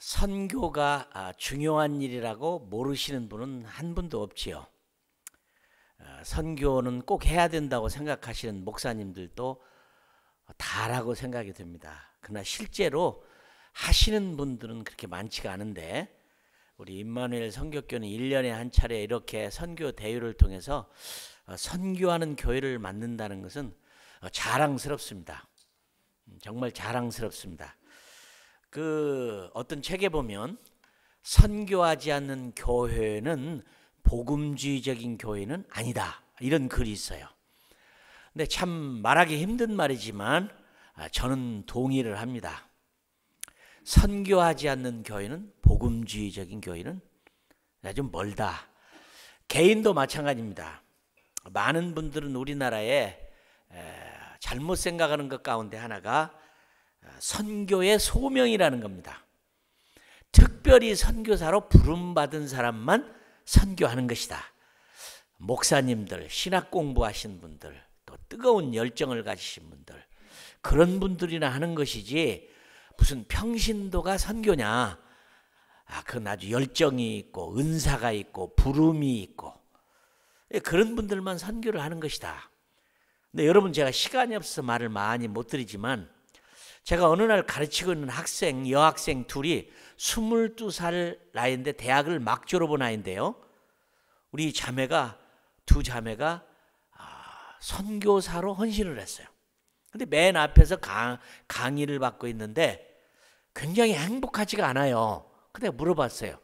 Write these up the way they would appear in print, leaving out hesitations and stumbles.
선교가 중요한 일이라고 모르시는 분은 한 분도 없지요. 선교는 꼭 해야 된다고 생각하시는 목사님들도 다라고 생각이 듭니다. 그러나 실제로 하시는 분들은 그렇게 많지가 않은데, 우리 임마누엘 선교교는 1년에 한 차례 이렇게 선교 대회를 통해서 선교하는 교회를 만든다는 것은 자랑스럽습니다. 정말 자랑스럽습니다. 어떤 책에 보면 선교하지 않는 교회는 복음주의적인 교회는 아니다, 이런 글이 있어요. 근데 참 말하기 힘든 말이지만 저는 동의를 합니다. 선교하지 않는 교회는 복음주의적인 교회는 좀 멀다. 개인도 마찬가지입니다. 많은 분들은 우리나라에 잘못 생각하는 것 가운데 하나가 선교의 소명이라는 겁니다. 특별히 선교사로 부름받은 사람만 선교하는 것이다. 목사님들, 신학 공부하신 분들, 또 뜨거운 열정을 가지신 분들, 그런 분들이나 하는 것이지 무슨 평신도가 선교냐. 그건 아주 열정이 있고 은사가 있고 부름이 있고 그런 분들만 선교를 하는 것이다. 근데 여러분, 제가 시간이 없어서 말을 많이 못 드리지만, 제가 어느 날 가르치고 있는 여학생 둘이 22살 나이인데 대학을 막 졸업한 나이인데요, 우리 두 자매가 선교사로 헌신을 했어요. 근데 맨 앞에서 강의를 받고 있는데 굉장히 행복하지가 않아요. 근데 물어봤어요.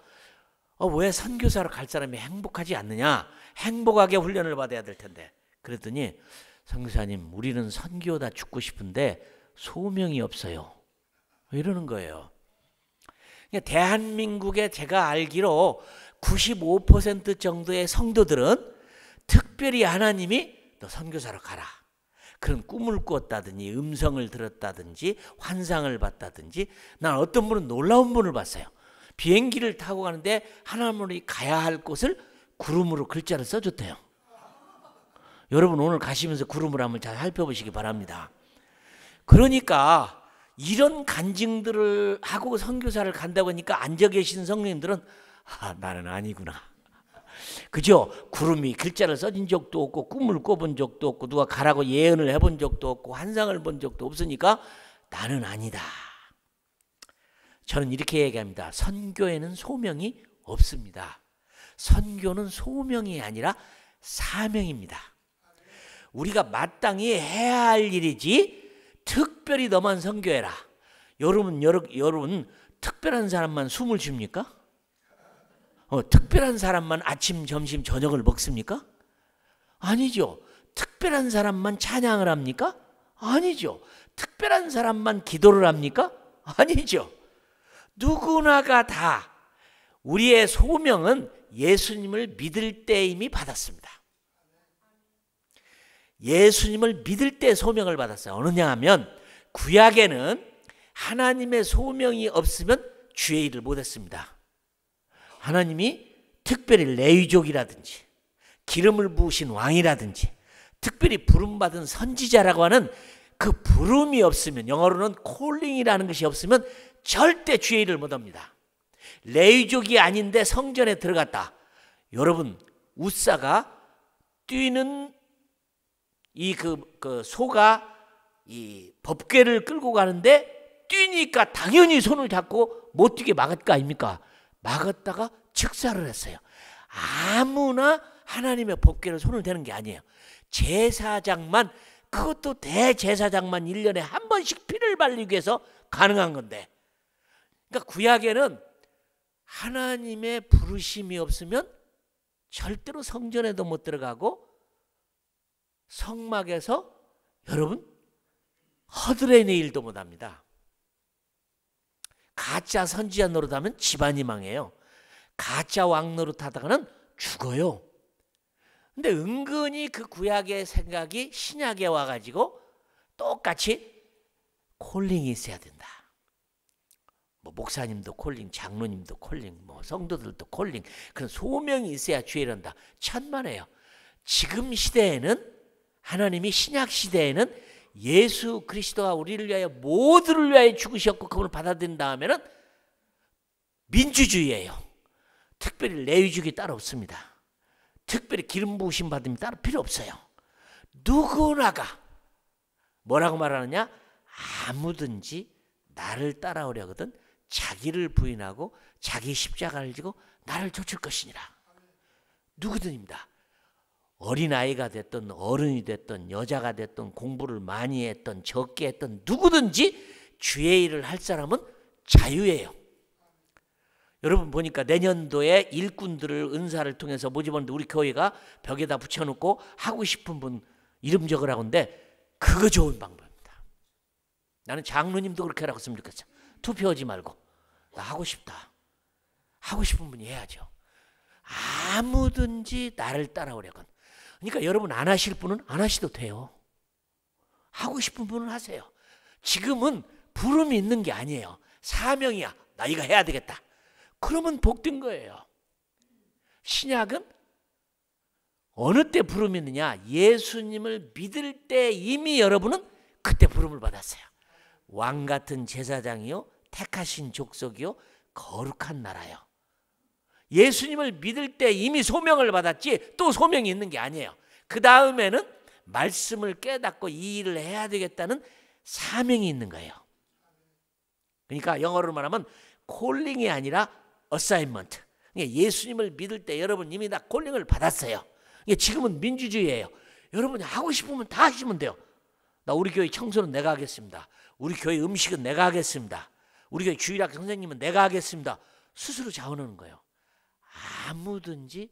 왜 선교사로 갈 사람이 행복하지 않느냐? 행복하게 훈련을 받아야 될 텐데. 그랬더니, 선교사님, 우리는 선교다 죽고 싶은데 소명이 없어요, 이러는 거예요. 대한민국에 제가 알기로 95% 정도의 성도들은 특별히 하나님이 너 선교사로 가라, 그런 꿈을 꾸었다든지 음성을 들었다든지 환상을 봤다든지, 난 어떤 분은 놀라운 분을 봤어요. 비행기를 타고 가는데 하나님이 가야 할 곳을 구름으로 글자를 써줬대요. 여러분, 오늘 가시면서 구름을 한번 잘 살펴보시기 바랍니다. 그러니까 이런 간증들을 하고 선교사를 간다고 하니까 앉아 계신 성령님들은 나는 아니구나, 그죠? 구름이 글자를 써진 적도 없고 꿈을 꿔본 적도 없고 누가 가라고 예언을 해본 적도 없고 환상을 본 적도 없으니까 나는 아니다. 저는 이렇게 얘기합니다. 선교에는 소명이 없습니다. 선교는 소명이 아니라 사명입니다. 우리가 마땅히 해야 할 일이지 특별히 너만 선교해라. 여러분 특별한 사람만 숨을 쉽니까? 특별한 사람만 아침, 점심, 저녁을 먹습니까? 아니죠. 특별한 사람만 찬양을 합니까? 아니죠. 특별한 사람만 기도를 합니까? 아니죠. 누구나가 다 우리의 소명은 예수님을 믿을 때 이미 받았습니다. 예수님을 믿을 때 소명을 받았어요. 어느냐 하면 구약에는 하나님의 소명이 없으면 주의 일을 못했습니다. 하나님이 특별히 레위족이라든지 기름을 부으신 왕이라든지 특별히 부름받은 선지자라고 하는 그 부름이 없으면, 영어로는 콜링이라는 것이 없으면 절대 주의 일을 못합니다. 레위족이 아닌데 성전에 들어갔다. 여러분, 우사가 뛰는 소가 이 법궤를 끌고 가는데 뛰니까 당연히 손을 잡고 못 뛰게 막을 거 아닙니까? 막았다가 즉사를 했어요. 아무나 하나님의 법궤를 손을 대는 게 아니에요. 제사장만, 그것도 대제사장만 1년에 한 번씩 피를 발리기 위해서 가능한 건데, 그러니까 구약에는 하나님의 부르심이 없으면 절대로 성전에도 못 들어가고 성막에서 여러분 허드렛의 일도 못합니다. 가짜 선지자 노릇하면 집안이 망해요. 가짜 왕 노릇하다가는 죽어요. 근데 은근히 그 구약의 생각이 신약에 와가지고 똑같이 콜링이 있어야 된다. 목사님도 콜링, 장로님도 콜링, 성도들도 콜링, 그런 소명이 있어야 주의를 한다. 천만에요. 지금 시대에는, 하나님이 신약 시대에는 예수 그리스도가 우리를 위하여 모두를 위하여 죽으셨고 그분을 받아들인 다음에는 민주주의예요. 특별히 레위족이 따로 없습니다. 특별히 기름 부으심 받음이 따로 필요 없어요. 누구나가 뭐라고 말하느냐? 아무든지 나를 따라오려거든 자기를 부인하고 자기 십자가를 지고 나를 쫓을 것이니라. 누구든입니다. 어린아이가 됐든 어른이 됐든 여자가 됐든 공부를 많이 했든 적게 했든 누구든지 주의 일을 할 사람은 자유예요. 여러분 보니까 내년도에 일꾼들을 은사를 통해서 모집하는데 우리 교회가 벽에다 붙여놓고 하고 싶은 분 이름 적으라고 하는데 그거 좋은 방법입니다. 나는 장로님도 그렇게 하라고 했으면 좋겠어. 투표하지 말고 나 하고 싶다. 하고 싶은 분이 해야죠. 아무든지 나를 따라오려건. 그러니까 여러분 안 하실 분은 안 하셔도 돼요. 하고 싶은 분은 하세요. 지금은 부름이 있는 게 아니에요. 사명이야. 나 이거 해야 되겠다. 그러면 복된 거예요. 신약은 어느 때 부름이 있느냐? 예수님을 믿을 때 이미 여러분은 그때 부름을 받았어요. 왕 같은 제사장이요, 택하신 족속이요, 거룩한 나라요. 예수님을 믿을 때 이미 소명을 받았지 또 소명이 있는 게 아니에요. 그 다음에는 말씀을 깨닫고 이 일을 해야 되겠다는 사명이 있는 거예요. 그러니까 영어로 말하면 콜링이 아니라 어사인먼트. 예수님을 믿을 때 여러분 이미 다 콜링을 받았어요. 지금은 민주주의예요. 여러분이 하고 싶으면 다 하시면 돼요. 나 우리 교회 청소는 내가 하겠습니다. 우리 교회 음식은 내가 하겠습니다. 우리 교회 주일학 선생님은 내가 하겠습니다. 스스로 자원하는 거예요. 아무든지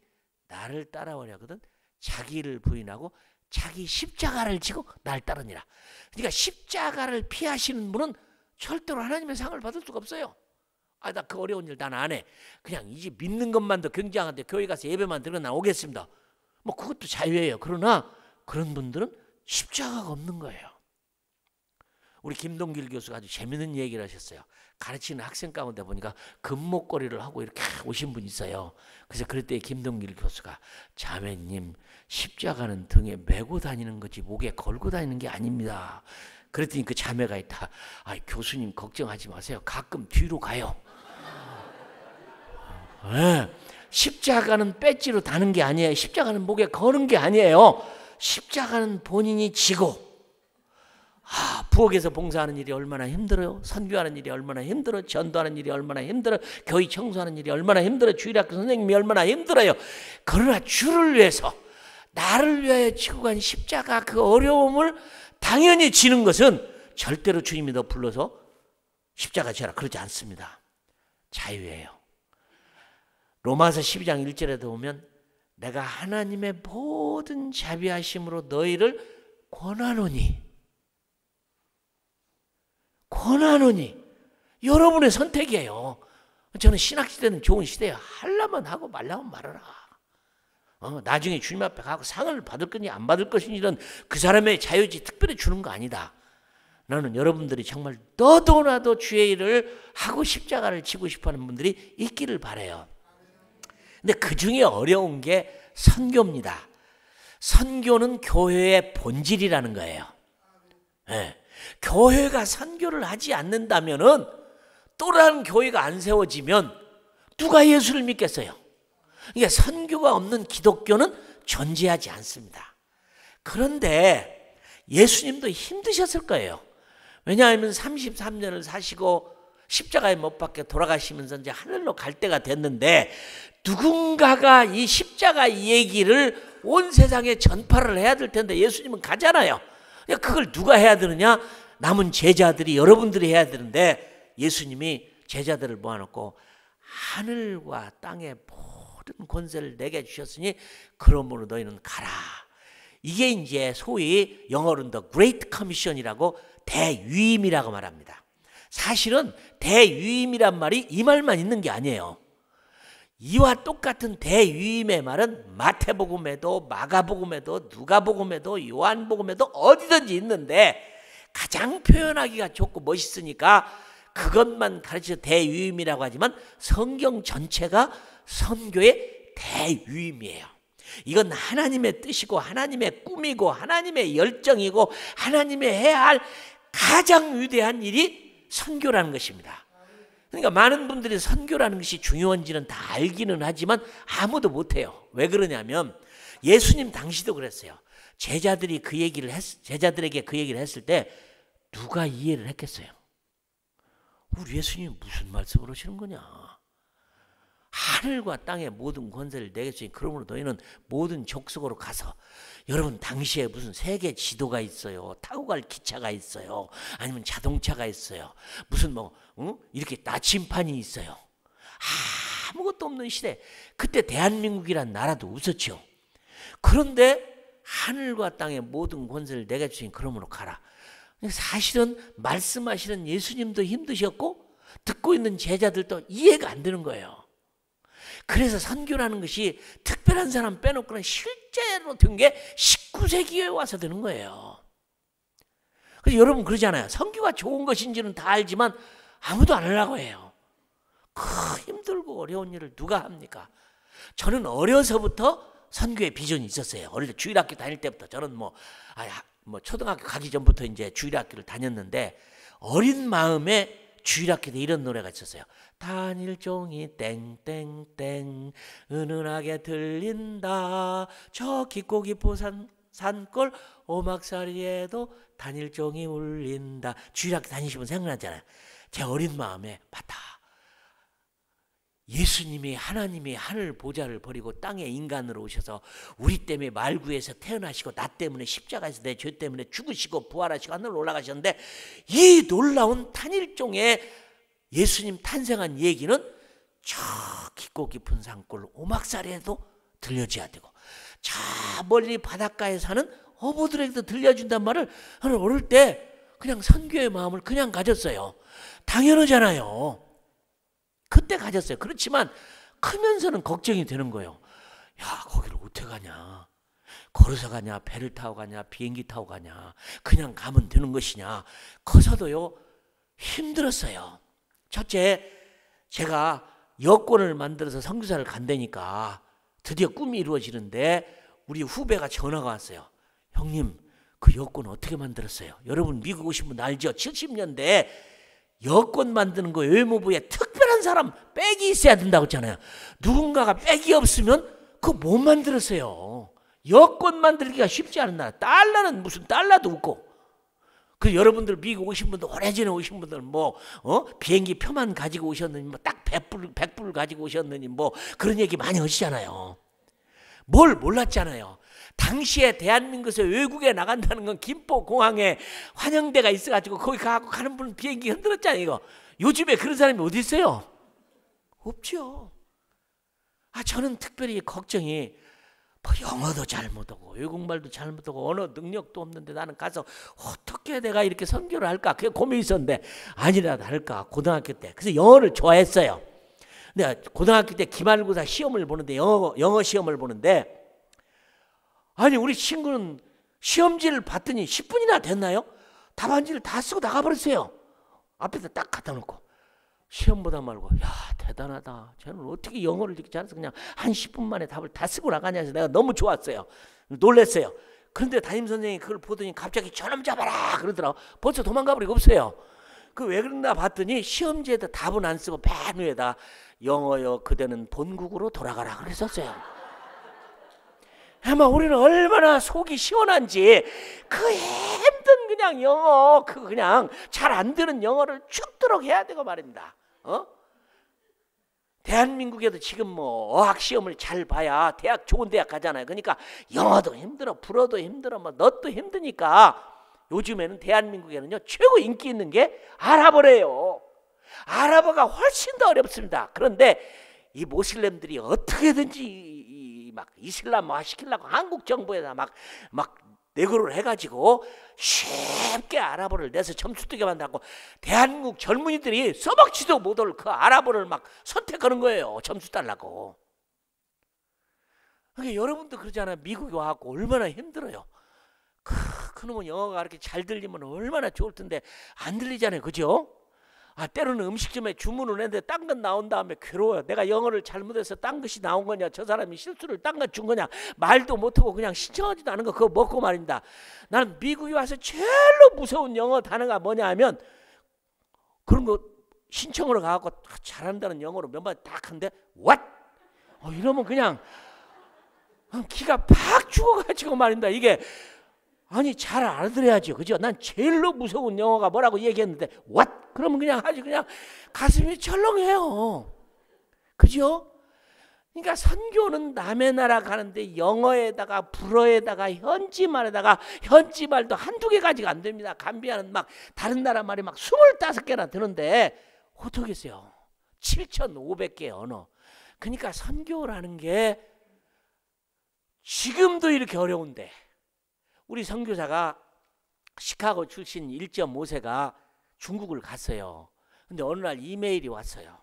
나를 따라오려거든 자기를 부인하고 자기 십자가를 지고 날 따르니라. 그러니까 십자가를 피하시는 분은 절대로 하나님의 상을 받을 수가 없어요. 아, 나 그 어려운 일 난 안 해. 그냥 이제 믿는 것만도 굉장한데 교회 가서 예배만 드리면 난 오겠습니다. 뭐 그것도 자유예요. 그러나 그런 분들은 십자가가 없는 거예요. 우리 김동길 교수가 아주 재밌는 얘기를 하셨어요. 가르치는 학생 가운데 보니까 금목걸이를 하고 이렇게 오신 분이 있어요. 그래서 그럴 때 김동길 교수가 자매님 십자가는 등에 메고 다니는 거지 목에 걸고 다니는 게 아닙니다. 그랬더니 그 자매가 있다. 아, 교수님 걱정하지 마세요. 가끔 뒤로 가요. 네. 십자가는 배지로 다는 게 아니에요. 십자가는 목에 거는 게 아니에요. 십자가는 본인이 지고 부엌에서 봉사하는 일이 얼마나 힘들어요. 선교하는 일이 얼마나 힘들어. 전도하는 일이 얼마나 힘들어. 교회 청소하는 일이 얼마나 힘들어. 주일학교 선생님이 얼마나 힘들어요. 그러나 주를 위해서 나를 위하여 지고 간 십자가 그 어려움을 당연히 지는 것은 절대로 주님이 너 불러서 십자가 지라 그러지 않습니다. 자유예요. 로마서 12장 1절에도 보면 내가 하나님의 모든 자비하심으로 너희를 권하노니 여러분의 선택이에요. 저는 신학시대는 좋은 시대예요. 하려면 하고 말라면 말아라. 나중에 주님 앞에 가고 상을 받을 거니 안 받을 것이니 이런 그 사람의 자유지 특별히 주는 거 아니다. 나는 여러분들이 정말 너도나도 주의 일을 하고 십자가를 지고 싶어하는 분들이 있기를 바라요. 근데 그 중에 어려운 게 선교입니다. 선교는 교회의 본질이라는 거예요. 네. 교회가 선교를 하지 않는다면은 또 다른 교회가 안 세워지면 누가 예수를 믿겠어요? 그러니까 선교가 없는 기독교는 존재하지 않습니다. 그런데 예수님도 힘드셨을 거예요. 왜냐하면 33년을 사시고 십자가에 못 박혀 돌아가시면서 이제 하늘로 갈 때가 됐는데 누군가가 이 십자가 얘기를 온 세상에 전파를 해야 될 텐데 예수님은 가잖아요. 그걸 누가 해야 되느냐? 남은 제자들이 여러분들이 해야 되는데 예수님이 제자들을 모아놓고 하늘과 땅의 모든 권세를 내게 주셨으니 그러므로 너희는 가라. 이게 이제 소위 영어로는 The Great Commission이라고 대유임이라고 말합니다. 사실은 대유임이란 말이 이 말만 있는 게 아니에요. 이와 똑같은 대유임의 말은 마태복음에도 마가복음에도 누가복음에도 요한복음에도 어디든지 있는데 가장 표현하기가 좋고 멋있으니까 그것만 가르쳐 대유임이라고 하지만 성경 전체가 선교의 대유임이에요. 이건 하나님의 뜻이고 하나님의 꿈이고 하나님의 열정이고 하나님의 해야 할 가장 위대한 일이 선교라는 것입니다. 그러니까 많은 분들이 선교라는 것이 중요한지는 다 알기는 하지만 아무도 못해요. 왜 그러냐면 예수님 당시도 그랬어요. 제자들에게 그 얘기를 했을 때 누가 이해를 했겠어요? 우리 예수님이 무슨 말씀을 하시는 거냐? 하늘과 땅의 모든 권세를 내게 주신 그러므로 너희는 모든 족속으로 가서, 여러분 당시에 무슨 세계 지도가 있어요? 타고 갈 기차가 있어요? 아니면 자동차가 있어요? 무슨 이렇게 나침판이 있어요? 아무것도 없는 시대. 그때 대한민국이란 나라도 웃었죠. 그런데 하늘과 땅의 모든 권세를 내게 주신 그러므로 가라. 사실은 말씀하시는 예수님도 힘드셨고 듣고 있는 제자들도 이해가 안 되는 거예요. 그래서 선교라는 것이 특별한 사람 빼놓고는 실제로 된 게 19세기에 와서 되는 거예요. 그래서 여러분 그러잖아요. 선교가 좋은 것인지는 다 알지만 아무도 안 하려고 해요. 힘들고 어려운 일을 누가 합니까? 저는 어려서부터 선교의 비전이 있었어요. 어릴 때 주일학교 다닐 때부터 저는 초등학교 가기 전부터 이제 주일학교를 다녔는데, 어린 마음에 주일학교 때 이런 노래가 있었어요. 단일종이 땡땡땡 은은하게 들린다. 저 깊고 깊은 산골 오막살이에도 단일종이 울린다. 주일학교 다니시면 생각나잖아요. 제 어린 마음에 맞다. 예수님이, 하나님이 하늘 보좌를 버리고 땅에 인간으로 오셔서 우리 때문에 말구에서 태어나시고 나 때문에 십자가에서 내 죄 때문에 죽으시고 부활하시고 하늘로 올라가셨는데, 이 놀라운 단일종의 예수님 탄생한 얘기는 저 깊고 깊은 산골 오막살에도 들려줘야 되고 저 멀리 바닷가에 사는 어부들에게도 들려준단 말을 저는 어릴 때 그냥 선교의 마음을 그냥 가졌어요. 당연하잖아요. 그때 가졌어요. 그렇지만 크면서는 걱정이 되는 거예요. 야, 거기를 어떻게 가냐? 걸어서 가냐? 배를 타고 가냐? 비행기 타고 가냐? 그냥 가면 되는 것이냐? 커서도요 힘들었어요. 첫째, 제가 여권을 만들어서 선교사를 간다니까 드디어 꿈이 이루어지는데 우리 후배가 전화가 왔어요. 형님, 그 여권 어떻게 만들었어요? 여러분 미국 오신 분 알죠? 70년대 여권 만드는 거 외무부에 특별한 사람 백이 있어야 된다고 했잖아요. 누군가가 백이 없으면 그거 못 만들었어요. 여권 만들기가 쉽지 않은 나라. 달러는 무슨 달러도 없고. 그 여러분들 미국 오신 분들, 오래전에 오신 분들 비행기 표만 가지고 오셨느니 딱 100불 가지고 오셨느니 그런 얘기 많이 하시잖아요. 뭘 몰랐잖아요. 당시에 대한민국에서 외국에 나간다는 건 김포공항에 환영대가 있어가지고 거기 가는 분 비행기 흔들었잖아요. 이거 요즘에 그런 사람이 어디 있어요? 없죠. 저는 특별히 걱정이 영어도 잘 못하고 외국말도 잘 못하고 언어 능력도 없는데 나는 가서 어떻게 내가 이렇게 선교를 할까? 그게 고민이 있었는데 아니라도 할까? 고등학교 때. 그래서 영어를 좋아했어요. 근데 고등학교 때 기말고사 시험을 보는데 영어 시험을 보는데, 아니 우리 친구는 시험지를 봤더니 10분이나 됐나요? 답안지를 다 쓰고 나가버렸어요. 앞에다 딱 갖다 놓고. 시험 보다 말고 야 대단하다. 쟤는 어떻게 영어를 이렇게 잘해서 그냥 한 10분 만에 답을 다 쓰고 나가냐 해서 내가 너무 좋았어요. 놀랬어요. 그런데 담임선생님이 그걸 보더니 갑자기 저놈 잡아라 그러더라고. 벌써 도망가버리고 없어요. 그 왜 그런가 봤더니 시험지에다 답은 안 쓰고 맨 위에다 영어여 그대는 본국으로 돌아가라 그랬었어요. 아마 우리는 얼마나 속이 시원한지 그 힘든 그냥 영어, 그 그냥 잘 안 되는 영어를 죽도록 해야 되고 말입니다. 대한민국에도 지금 어학 시험을 잘 봐야 대학 좋은 대학 가잖아요. 그러니까 영어도 힘들어, 불어도 힘들어, 넛도 힘드니까 요즘에는 대한민국에는요 최고 인기 있는 게 아랍어래요. 아랍어가 훨씬 더 어렵습니다. 그런데 이 모슬렘들이 어떻게든지 막 이슬람화 시키려고 한국 정부에다 막 내고를 해가지고 쉽게 아랍어를 내서 점수 뜨게 만들고 대한민국 젊은이들이 써먹지도 못할 그 아랍어를 막 선택하는 거예요. 점수 달라고. 그러니까 여러분도 그러잖아요. 미국에 와갖고 얼마나 힘들어요. 그놈은 영어가 그렇게 잘 들리면 얼마나 좋을 텐데 안 들리잖아요. 그죠? 때로는 음식점에 주문을 했는데 딴 건 나온 다음에 괴로워요. 내가 영어를 잘못해서 딴 것이 나온 거냐, 저 사람이 실수를 딴 것 준 거냐, 말도 못하고 그냥 신청하지도 않은 거 그거 먹고 말입니다. 나는 미국에 와서 제일로 무서운 영어 단어가 뭐냐 하면 그런 거 신청으로 가갖고 잘한다는 영어로 몇 마디 딱 하는데 what? 이러면 그냥 기가 팍 죽어가지고 말입니다. 이게 아니 잘 알아들어야죠, 그죠? 난 제일로 무서운 영어가 뭐라고 얘기했는데 what? 그러면 그냥 아주 그냥 가슴이 철렁해요, 그죠? 그러니까 선교는 남의 나라 가는데 영어에다가 불어에다가 현지말에다가 현지말도 한두 개까지가 안 됩니다. 감비아는 막 다른 나라 말이 막 25개나 드는데 어떻겠어요? 7,500개의 언어. 그러니까 선교라는 게 지금도 이렇게 어려운데, 우리 선교사가 시카고 출신 1.5세가 중국을 갔어요. 근데 어느 날 이메일이 왔어요.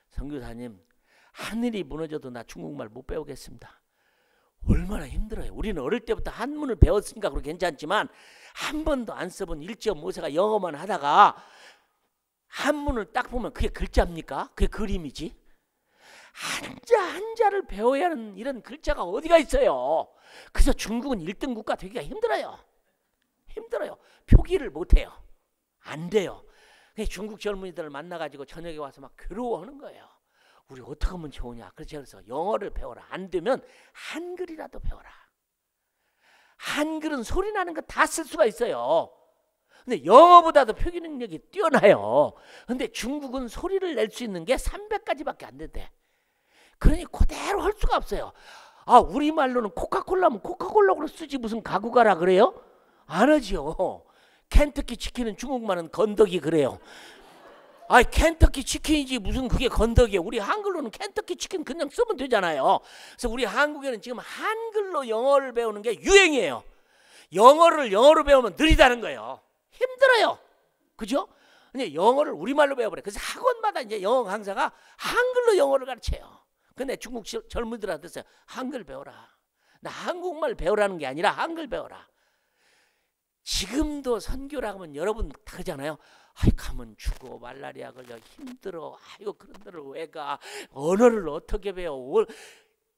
선교사님, 하늘이 무너져도 나 중국말 못 배우겠습니다. 얼마나 힘들어요. 우리는 어릴 때부터 한문을 배웠으니까 그렇게 괜찮지만 한 번도 안 써본 1.5세가 영어만 하다가 한문을 딱 보면 그게 글자입니까? 그게 그림이지. 한자를 배워야 하는 이런 글자가 어디가 있어요. 그래서 중국은 1등 국가 되기가 힘들어요. 표기를 못해요. 안 돼요. 중국 젊은이들을 만나가지고 저녁에 와서 막 괴로워하는 거예요. 우리 어떻게 하면 좋으냐. 그래서 영어를 배워라. 안 되면 한글이라도 배워라. 한글은 소리 나는 거 다 쓸 수가 있어요. 근데 영어보다도 표기 능력이 뛰어나요. 근데 중국은 소리를 낼 수 있는 게 300가지밖에 안 된대. 그러니 그대로 할 수가 없어요. 우리말로는 코카콜라면 코카콜라로 쓰지 무슨 가구가라 그래요? 안 하지요. 켄터키 치킨은 중국말은 건더기 그래요. 켄터키 치킨이지 무슨 그게 건더기예요. 우리 한글로는 켄터키 치킨 그냥 쓰면 되잖아요. 그래서 우리 한국에는 지금 한글로 영어를 배우는 게 유행이에요. 영어를 영어로 배우면 느리다는 거예요. 힘들어요, 그죠? 근데 영어를 우리말로 배워버려요. 그래서 학원마다 이제 영어 강사가 한글로 영어를 가르쳐요. 근데 중국 젊은이들한테 했어요. 한글 배워라. 나 한국말 배우라는 게 아니라 한글 배워라. 지금도 선교라고 하면 여러분 다 그러잖아요. 가면 죽어, 말라리아 걸려, 힘들어, 그런 데를 왜 가, 언어를 어떻게 배워.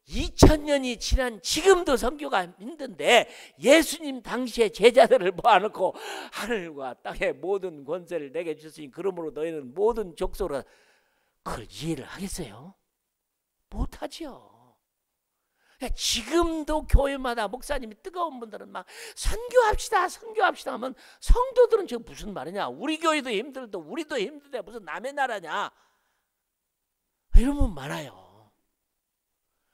2000년이 지난 지금도 선교가 힘든데 예수님 당시에 제자들을 모아놓고 하늘과 땅의 모든 권세를 내게 주시니 그러므로 너희는 모든 족속으로, 그걸 이해를 하겠어요? 못하죠. 지금도 교회마다 목사님이 뜨거운 분들은 막 선교합시다 하면 성도들은 지금 무슨 말이냐, 우리 교회도 힘들도 우리도 힘든데 무슨 남의 나라냐, 이런 분 많아요.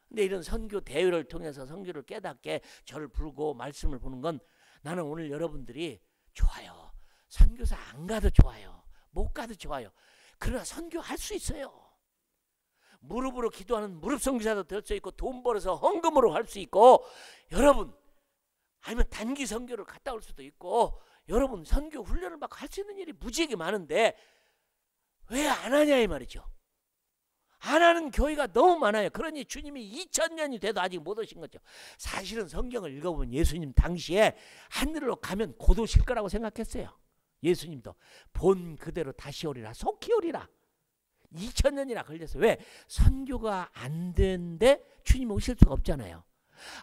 근데 이런 선교 대회를 통해서 선교를 깨닫게 저를 부르고 말씀을 보는 건, 나는 오늘 여러분들이 좋아요. 선교사 안 가도 좋아요. 못 가도 좋아요. 그러나 선교할 수 있어요. 무릎으로 기도하는 무릎 선교사도 될 수 있고, 돈 벌어서 헌금으로 할 수 있고, 여러분 아니면 단기 선교를 갔다 올 수도 있고, 여러분 선교 훈련을 받고 할 수 있는 일이 무지하게 많은데 왜 안 하냐 이 말이죠. 안 하는 교회가 너무 많아요. 그러니 주님이 2000년이 돼도 아직 못 오신 거죠. 사실은 성경을 읽어보면 예수님 당시에 하늘로 가면 곧 오실 거라고 생각했어요. 예수님도 본 그대로 다시 오리라, 속히 오리라. 2000년이나 걸렸어요. 왜? 선교가 안 되는데 주님이 오실 수가 없잖아요.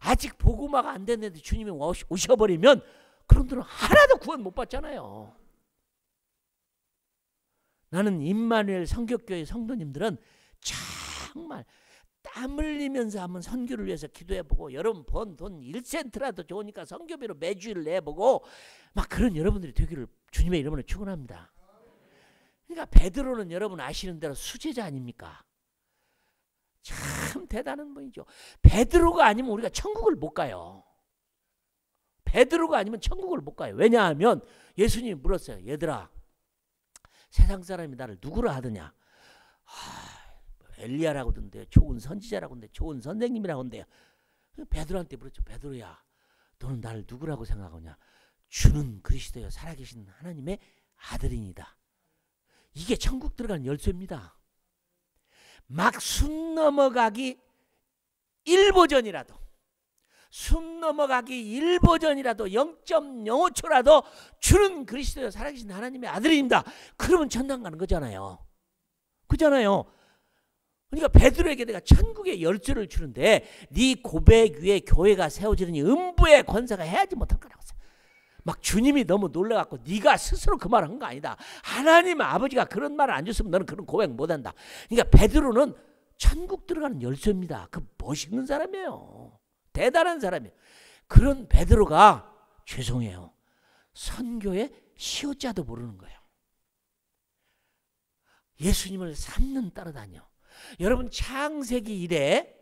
아직 복음화가 안 됐는데 주님이 오셔버리면 그런들은 하나도 구원 못 받잖아요. 나는 임마누엘 성격교회 성도님들은 정말 땀 흘리면서 한번 선교를 위해서 기도해보고, 여러분 번 돈 1센트라도 좋으니까 선교비로 매주일 내보고 막 그런 여러분들이 되기를 주님의 이름으로 축원합니다. 그러니까 베드로는 여러분 아시는 대로 수제자 아닙니까? 참 대단한 분이죠. 베드로가 아니면 우리가 천국을 못 가요. 베드로가 아니면 천국을 못 가요. 왜냐하면 예수님이 물었어요. 얘들아, 세상 사람이 나를 누구라 하더냐? 엘리야라고 하던데, 좋은 선지자라고 하던데, 좋은 선생님이라고 하던데요. 베드로한테 물었죠. 베드로야, 너는 나를 누구라고 생각하냐? 주는 그리스도여 살아계신 하나님의 아들이니다. 이게 천국 들어가는 열쇠입니다. 막 숨 넘어가기 1보 전이라도 0.05초라도 주는 그리스도여 살아계신 하나님의 아들입니다. 그러면 천당 가는 거잖아요. 그잖아요. 그러니까 베드로에게 내가 천국의 열쇠를 주는데 네 고백 위에 교회가 세워지더니 음부의 권세가 해야지 못할 거라고 했어요. 막 주님이 너무 놀라갖고 네가 스스로 그 말을 한 거 아니다. 하나님 아버지가 그런 말을 안 줬으면 너는 그런 고백 못한다. 그러니까 베드로는 천국 들어가는 열쇠입니다. 그 멋있는 사람이에요. 대단한 사람이에요. 그런 베드로가 죄송해요. 선교의 시옷자도 모르는 거예요. 예수님을 3년 따라다녀. 여러분 창세기 이래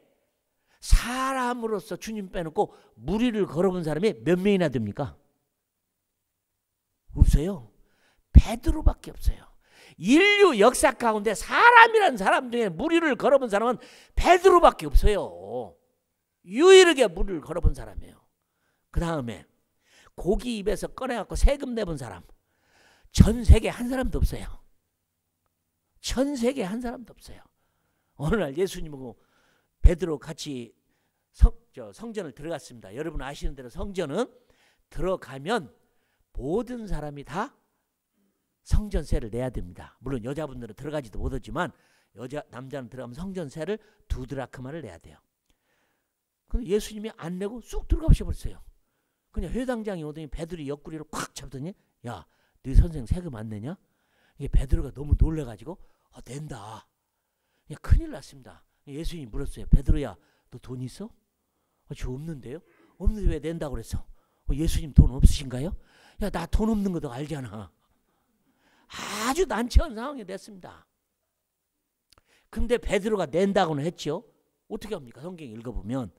사람으로서 주님 빼놓고 무리를 걸어본 사람이 몇 명이나 됩니까? 없어요. 베드로밖에 없어요. 인류 역사 가운데 사람이라는 사람 중에 무리를 걸어본 사람은 베드로밖에 없어요. 유일하게 무리를 걸어본 사람이에요. 그 다음에 고기 입에서 꺼내갖고 세금 내본 사람 전 세계 한 사람도 없어요. 전 세계 한 사람도 없어요. 어느 날 예수님하고 베드로 같이 성전을 들어갔습니다. 여러분 아시는 대로 성전은 들어가면 모든 사람이 다 성전세를 내야 됩니다. 물론 여자분들은 들어가지도 못하지만 남자는 들어가면 성전세를 2드라크마를 내야 돼요. 근데 예수님이 안 내고 쑥 들어가 버렸어요. 그냥 회당장이 오더니 베드로 옆구리를 콱 잡더니 야, 네 선생 세금 안 내냐? 이게 베드로가 너무 놀래가지고 낸다. 그냥 큰일 났습니다. 예수님이 물었어요. 베드로야, 너 돈 있어? 저 없는데요? 없는데 왜 낸다고 그랬어? 예수님 돈 없으신가요? 야, 나 돈 없는 거 너 알잖아. 아주 난처한 상황이 됐습니다. 근데 베드로가 낸다고는 했죠. 어떻게 합니까? 성경 읽어보면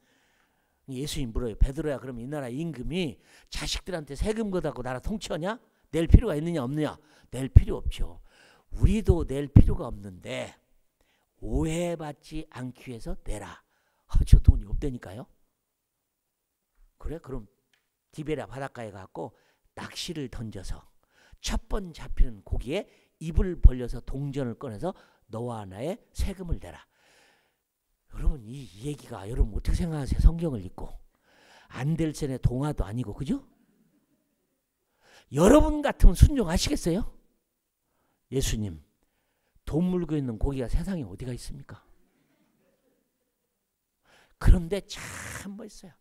예수님 물어요. 베드로야, 그럼 이 나라 임금이 자식들한테 세금 걷하고 나라 통치하냐? 낼 필요가 있느냐 없느냐? 낼 필요 없죠. 우리도 낼 필요가 없는데 오해받지 않기 위해서 내라. 저 돈이 없다니까요. 그래? 그럼 디베랴 바닷가에 가고 낚시를 던져서 첫 번 잡히는 고기에 입을 벌려서 동전을 꺼내서 너와 나의 세금을 내라. 여러분 이 얘기가 여러분 어떻게 생각하세요? 성경을 읽고 안 될 셈의 동화도 아니고 그죠? 여러분 같으면 순종하시겠어요? 예수님 돈 물고 있는 고기가 세상에 어디가 있습니까? 그런데 참 멋있어요.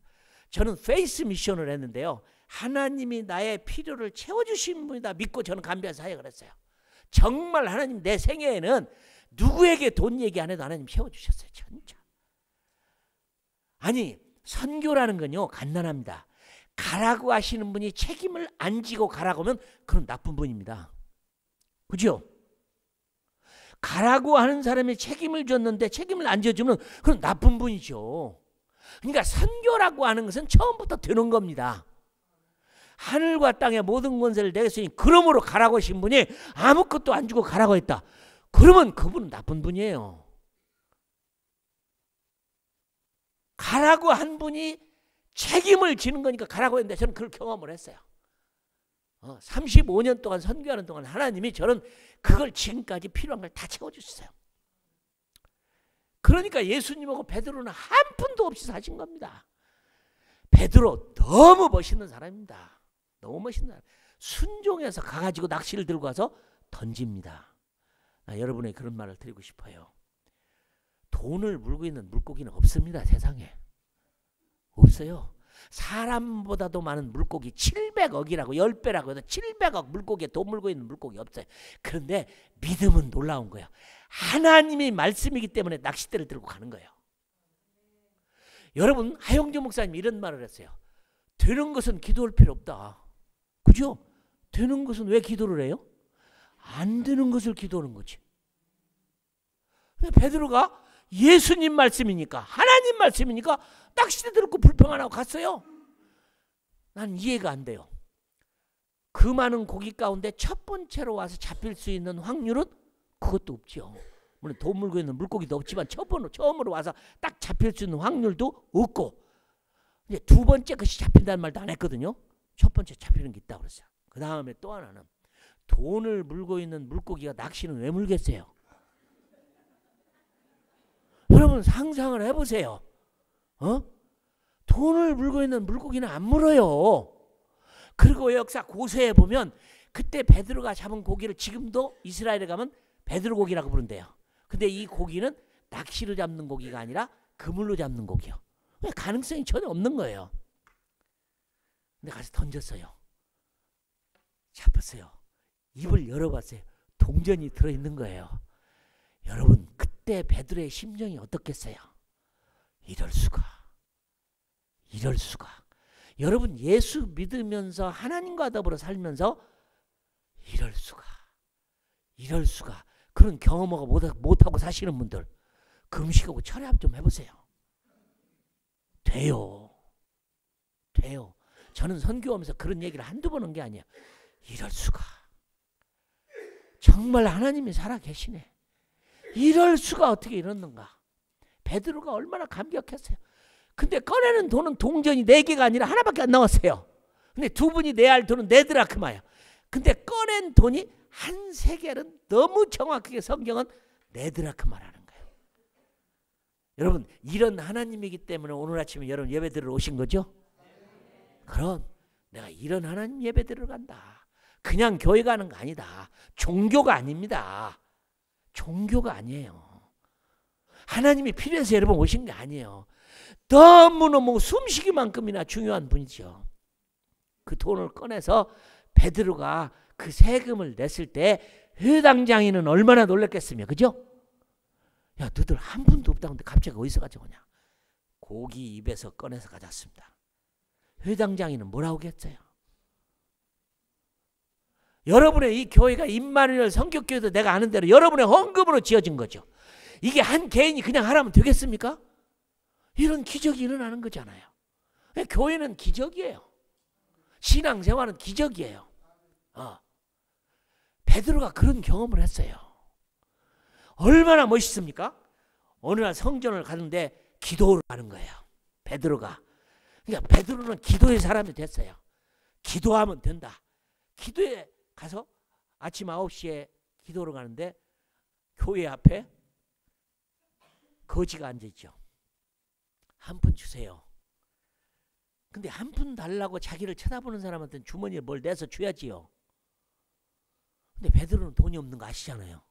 저는 페이스 미션을 했는데요. 하나님이 나의 필요를 채워주신 분이다 믿고 저는 감비한 사역을 했어요. 정말 하나님 내 생애에는 누구에게 돈 얘기 안 해도 하나님 채워주셨어요. 진짜. 아니 선교라는 건요 간단합니다. 가라고 하시는 분이 책임을 안 지고 가라고 하면 그건 나쁜 분입니다. 그죠? 가라고 하는 사람이 책임을 줬는데 책임을 안 져주면 그건 나쁜 분이죠. 그러니까 선교라고 하는 것은 처음부터 되는 겁니다. 하늘과 땅의 모든 권세를 내겠으니 그러므로 가라고 하신 분이 아무것도 안 주고 가라고 했다. 그러면 그분은 나쁜 분이에요. 가라고 한 분이 책임을 지는 거니까 가라고 했는데 저는 그걸 경험을 했어요. 35년 동안 선교하는 동안 하나님이 저는 그걸 지금까지 필요한 걸 다 채워주셨어요. 그러니까 예수님하고 베드로는 한 푼도 없이 사신 겁니다. 베드로 너무 멋있는 사람입니다. 너무 멋있는 사람. 순종해서 가가지고 낚시를 들고 가서 던집니다. 여러분에게 그런 말을 드리고 싶어요. 돈을 물고 있는 물고기는 없습니다. 세상에. 없어요. 사람보다도 많은 물고기 700억이라고 10배라고 해서 700억 물고기에 돈 물고 있는 물고기 없어요. 그런데 믿음은 놀라운 거예요. 하나님이 말씀이기 때문에 낚싯대를 들고 가는 거예요. 여러분 하영주 목사님이 이런 말을 했어요. 되는 것은 기도할 필요 없다. 그죠? 되는 것은 왜 기도를 해요? 안 되는 것을 기도하는 거지. 베드로가 예수님 말씀이니까 하나님 말씀이니까 낚싯대 들고 불평 안 하고 갔어요. 난 이해가 안 돼요. 그 많은 고기 가운데 첫 번째로 와서 잡힐 수 있는 확률은 그것도 없죠. 물론 돈 물고 있는 물고기도 없지만 처음으로 와서 딱 잡힐 수 있는 확률도 없고 이제 두 번째 것이 잡힌다는 말도 안 했거든요. 첫 번째 잡히는 게 있다고 그랬어요. 그 다음에 또 하나는 돈을 물고 있는 물고기가 낚시는 왜 물겠어요? 여러분 상상을 해보세요. 돈을 물고 있는 물고기는 안 물어요. 그리고 역사 고세에 보면 그때 베드로가 잡은 고기를 지금도 이스라엘에 가면 베드로 고기라고 부른대요. 근데 이 고기는 낚시로 잡는 고기가 아니라 그물로 잡는 고기요. 가능성이 전혀 없는 거예요. 근데 가서 던졌어요. 자 보세요. 입을 열어봤어요. 동전이 들어있는 거예요. 여러분 그때 베드로의 심정이 어떻겠어요? 이럴 수가. 이럴 수가. 여러분 예수 믿으면서 하나님과 더불어 살면서 이럴 수가. 이럴 수가. 그런 경험을 못하고 사시는 분들 금식하고 철회합 좀 해보세요. 돼요. 돼요. 저는 선교하면서 그런 얘기를 한두 번 한 게 아니에요. 이럴 수가. 정말 하나님이 살아계시네. 이럴 수가 어떻게 이러는가. 베드로가 얼마나 감격했어요. 근데 꺼내는 돈은 동전이 4개가 아니라 하나밖에 안 나왔어요. 근데 두 분이 내야 할 돈은 4드라크마예요. 근데 꺼낸 돈이 한 세겔은 너무 정확하게 성경은 4드라크마라는 거예요. 여러분 이런 하나님이기 때문에 오늘 아침에 여러분 예배 드리러 오신 거죠? 그럼 내가 이런 하나님 예배 드리러 간다. 그냥 교회 가는 거 아니다. 종교가 아닙니다. 종교가 아니에요. 하나님이 필요해서 여러분 오신 게 아니에요. 너무너무 숨쉬기만큼이나 중요한 분이죠. 그 돈을 꺼내서 베드로가 그 세금을 냈을 때 회당장이는 얼마나 놀랐겠으며, 그죠? 야, 너들 한 푼도 없다는데 갑자기 어디서 가져오냐? 고기 입에서 꺼내서 가져왔습니다. 회당장이는 뭐라고 했어요? 여러분의 이 교회가 임마누엘 성격교회도 내가 아는 대로 여러분의 헌금으로 지어진 거죠. 이게 한 개인이 그냥 하라면 되겠습니까? 이런 기적이 일어나는 거잖아요. 교회는 기적이에요. 신앙생활은 기적이에요. 베드로가 그런 경험을 했어요. 얼마나 멋있습니까? 어느 날 성전을 가는데 기도를 하는 거예요. 베드로가. 그러니까 베드로는 기도의 사람이 됐어요. 기도하면 된다. 기도에 가서 아침 9시에 기도를 가는데 교회 앞에 거지가 앉아있죠. 한 푼 주세요. 근데 한 푼 달라고 자기를 쳐다보는 사람한테는 주머니에 뭘 내서 줘야지요. 근데 베드로는 돈이 없는 거 아시잖아요.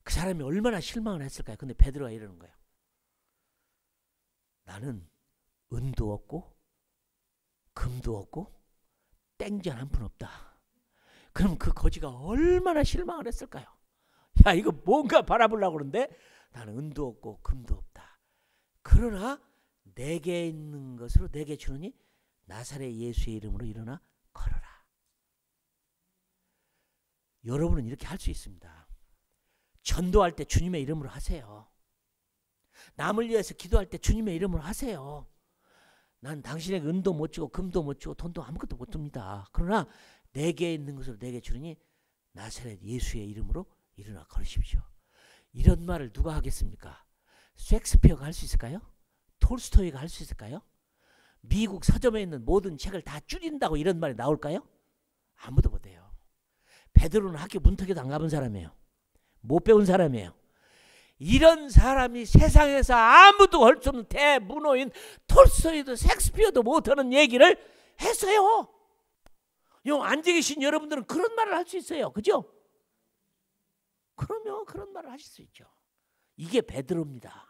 그 사람이 얼마나 실망을 했을까요? 근데 베드로가 이러는 거예요. 나는 은도 없고 금도 없고 땡전 한 푼 없다. 그럼 그 거지가 얼마나 실망을 했을까요? 야, 이거 뭔가 바라보려고 그러는데 나는 은도 없고 금도 없다. 그러나 내게 있는 것으로 내게 주느니 나사렛 예수의 이름으로 일어나 걸어라. 여러분은 이렇게 할 수 있습니다. 전도할 때 주님의 이름으로 하세요. 남을 위해서 기도할 때 주님의 이름으로 하세요. 난 당신에게 은도 못 주고 금도 못 주고 돈도 아무것도 못 줍니다. 그러나 내게 있는 것으로 내게 주느니 나사렛 예수의 이름으로 일어나 걸으십시오. 이런 말을 누가 하겠습니까? 셰익스피어가 할 수 있을까요? 톨스토이가 할 수 있을까요? 미국 서점에 있는 모든 책을 다 줄인다고 이런 말이 나올까요? 아무도 못해요. 베드로는 학교 문턱에도 안 가본 사람이에요. 못 배운 사람이에요. 이런 사람이 세상에서 아무도 할 수 없는 대문호인 톨스토이도 셰익스피어도 못하는 얘기를 했어요. 요 앉아 계신 여러분들은 그런 말을 할 수 있어요. 그죠? 그러면 그런 말을 하실 수 있죠. 이게 베드로입니다.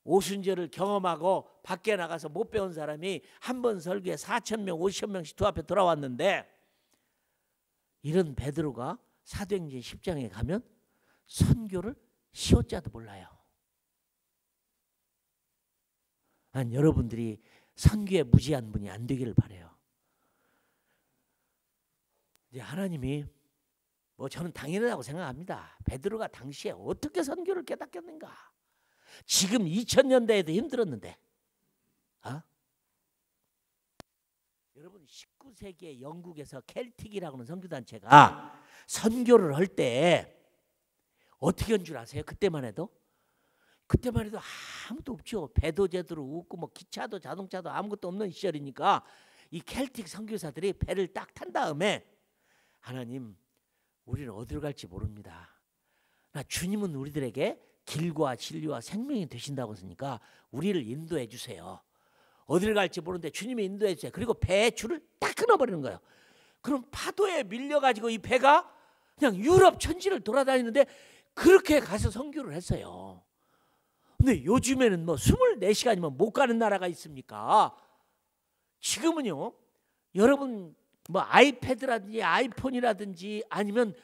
오순절을 경험하고 밖에 나가서 못 배운 사람이 한 번 설교에 4,000명, 50,000명씩 두 앞에 돌아왔는데 이런 베드로가 사도행전 10장에 가면 선교를 시옷자도 몰라요. 난 여러분들이 선교에 무지한 분이 안 되기를 바라요. 이제 하나님이 저는 당연하다고 생각합니다. 베드로가 당시에 어떻게 선교를 깨닫겠는가. 지금 2000년대에도 힘들었는데 여러분 19세기에 영국에서 켈틱이라고 하는 선교단체가 선교를 할 때 어떻게 한 줄 아세요? 그때만 해도 아무도 없죠. 배도 제대로 없고 기차도 자동차도 아무것도 없는 시절이니까 이 켈틱 선교사들이 배를 딱 탄 다음에 하나님 우리는 어디로 갈지 모릅니다. 주님은 우리들에게 길과 진리와 생명이 되신다고 했으니까 우리를 인도해 주세요. 어디를 갈지 모르는데 주님이 인도해 주세요. 그리고 배의 줄을 딱 끊어버리는 거예요. 그럼 파도에 밀려가지고 이 배가 그냥 유럽 천지를 돌아다니는데 그렇게 가서 선교를 했어요. 근데 요즘에는 24시간이면 못 가는 나라가 있습니까? 지금은요, 여러분 뭐 아이패드라든지 아이폰이라든지 아니면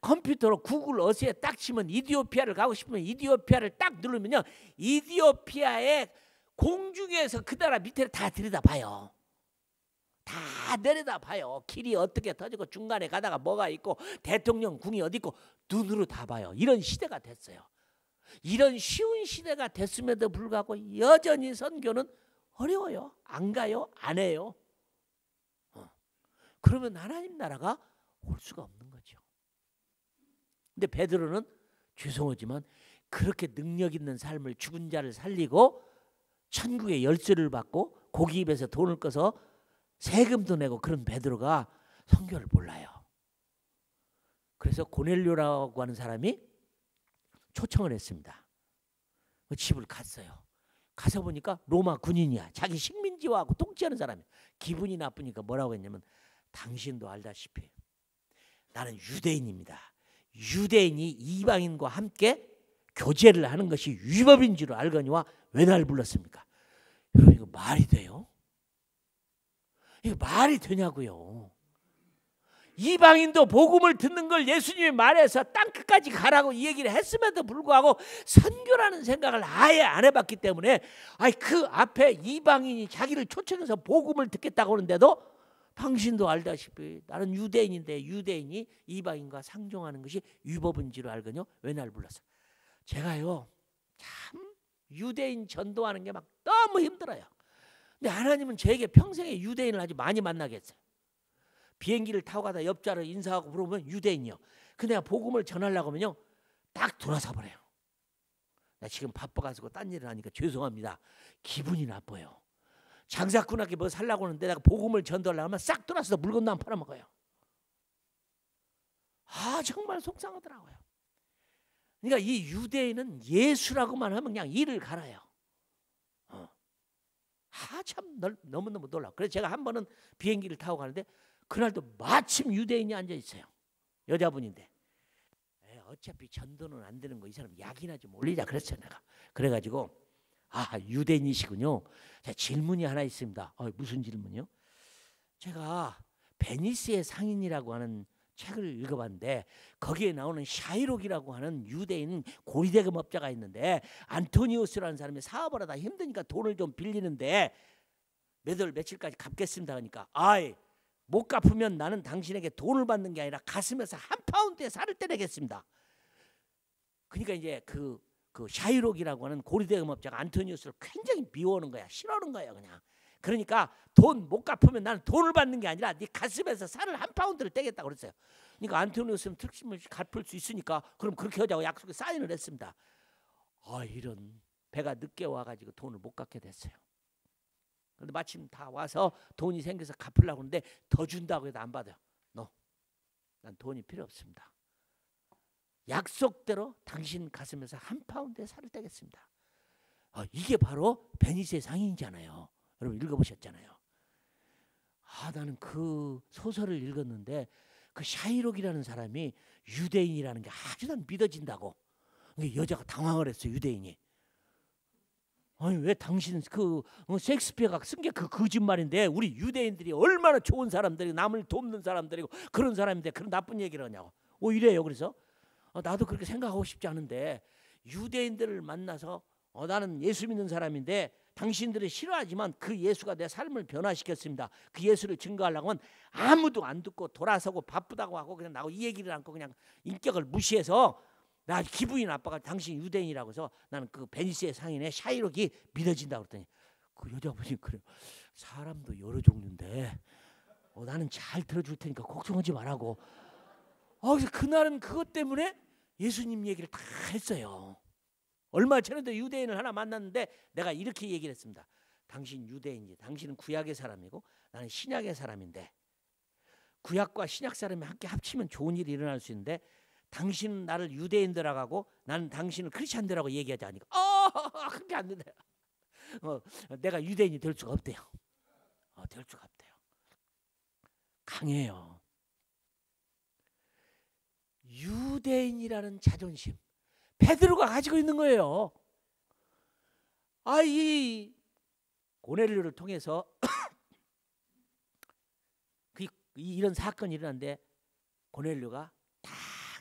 컴퓨터로 구글 어스에 딱 치면 이디오피아를 가고 싶으면 이디오피아를 딱 누르면요, 이디오피아의 공중에서 그 나라 밑에 다 들여다봐요. 다 내려다봐요. 길이 어떻게 터지고 중간에 가다가 뭐가 있고 대통령 궁이 어디 있고 눈으로 다 봐요. 이런 시대가 됐어요. 이런 쉬운 시대가 됐음에도 불구하고 여전히 선교는 어려워요. 안 가요. 안 해요. 그러면 하나님 나라가 올 수가 없는 거죠. 근데 베드로는 죄송하지만 그렇게 능력 있는 삶을, 죽은 자를 살리고 천국의 열쇠를 받고 고기 입에서 돈을 꺼서 세금도 내고 그런 베드로가 선교를 몰라요. 그래서 고넬료라고 하는 사람이 초청을 했습니다. 그 집을 갔어요. 가서 보니까 로마 군인이야. 자기 식민지화하고 통치하는 사람이야. 기분이 나쁘니까 뭐라고 했냐면, 당신도 알다시피 나는 유대인입니다. 유대인이 이방인과 함께 교제를 하는 것이 위법인 줄 알거니와 왜 날 불렀습니까? 여러분, 이거 말이 돼요? 이거 말이 되냐고요. 이방인도 복음을 듣는 걸 예수님이 말해서 땅끝까지 가라고 이 얘기를 했음에도 불구하고 선교라는 생각을 아예 안 해봤기 때문에, 그 앞에 이방인이 자기를 초청해서 복음을 듣겠다고 하는데도 당신도 알다시피 나는 유대인인데 유대인이 이방인과 상종하는 것이 위법인 줄 알거니와 왜 날 불렀어? 제가요 참 유대인 전도하는 게 막 너무 힘들어요. 근데 하나님은 저에게 평생에 유대인을 아주 많이 만나게 했어요. 비행기를 타고 가다 옆자를 인사하고 물어보면 유대인이요. 근데 내가 복음을 전하려고 하면요 딱 돌아서 버려요. 나 지금 바빠가지고 딴 일을 하니까 죄송합니다. 기분이 나빠요. 장사꾼에게 뭐 살라고 하는데 내가 복음을 전도하려고 하면 싹 돌아서 물건도 안 팔아먹어요. 정말 속상하더라고요. 그러니까 이 유대인은 예수라고만 하면 그냥 이를 갈아요. 참 너무너무 놀라. 그래서 제가 한 번은 비행기를 타고 가는데 그날도 마침 유대인이 앉아 있어요. 여자분인데 어차피 전도는 안 되는 거 이 사람 약이나 좀 올리자 그랬어요. 내가 그래가지고 유대인이시군요. 자, 질문이 하나 있습니다. 무슨 질문이요? 제가 베니스의 상인이라고 하는 책을 읽어봤는데 거기에 나오는 샤이록이라고 하는 유대인 고리대금업자가 있는데, 안토니우스라는 사람이 사업을 하다 힘드니까 돈을 좀 빌리는데 몇 월 며칠까지 갚겠습니다 하니까, 못 갚으면 나는 당신에게 돈을 받는 게 아니라 가슴에서 한 파운드의 살을 떼내겠습니다. 그러니까 이제 그 샤이록이라고 하는 고리대금업자가 안토니우스를 굉장히 미워하는 거야. 싫어하는 거예요 그냥. 그러니까 돈 못 갚으면 나는 돈을 받는 게 아니라 네 가슴에서 살을 한 파운드를 떼겠다고 그랬어요. 그러니까 안토니우스는 특심을 갚을 수 있으니까 그럼 그렇게 하자고 약속에 사인을 했습니다. 이런 배가 늦게 와가지고 돈을 못 갚게 됐어요. 그런데 마침 다 와서 돈이 생겨서 갚으려고 하는데 더 준다고 해도 안 받아요. 난 돈이 필요 없습니다. 약속대로 당신 가슴에서 한 파운드의 살을 떼겠습니다. 이게 바로 베니스의 상인이잖아요. 여러분 읽어보셨잖아요. 나는 그 소설을 읽었는데 그 샤이록이라는 사람이 유대인이라는 게 아주 난 믿어진다고. 여자가 당황을 했어요. 유대인이. 왜 당신 셰익스피어가 쓴 게 그 거짓말인데 우리 유대인들이 얼마나 좋은 사람들이고 남을 돕는 사람들이고 그런 사람인데 그런 나쁜 얘기를 하냐고. 이래요. 그래서 나도 그렇게 생각하고 싶지 않은데 유대인들을 만나서 나는 예수 믿는 사람인데 당신들이 싫어하지만 그 예수가 내 삶을 변화시켰습니다. 그 예수를 증거하려고 하면 아무도 안 듣고 돌아서고 바쁘다고 하고 그냥 나하고 이 얘기를 않고 그냥 인격을 무시해서 나 기분이 나빠가 당신 유대인이라고 해서 나는 그 베니스의 상인의 샤이록이 믿어진다고 그랬더니 그 여자분이 그래, 사람도 여러 종류인데 나는 잘 들어줄 테니까 걱정하지 말라고. 그래서 그날은 그것 때문에 예수님 얘기를 다 했어요. 얼마 전에도 유대인을 하나 만났는데 내가 이렇게 얘기를 했습니다. 당신 유대인이지. 당신은 구약의 사람이고 나는 신약의 사람인데 구약과 신약 사람이 함께 합치면 좋은 일이 일어날 수 있는데 당신은 나를 유대인들하고 하고 나는 당신을 크리스찬들하고 얘기하지 않으니까 그게 안 된다. 내가 유대인이 될 수가 없대요. 될 수가 없대요. 강해요. 유대인이라는 자존심 베드로가 가지고 있는 거예요. 이 고넬료를 통해서 그 이런 사건이 일어났는데 고넬료가 딱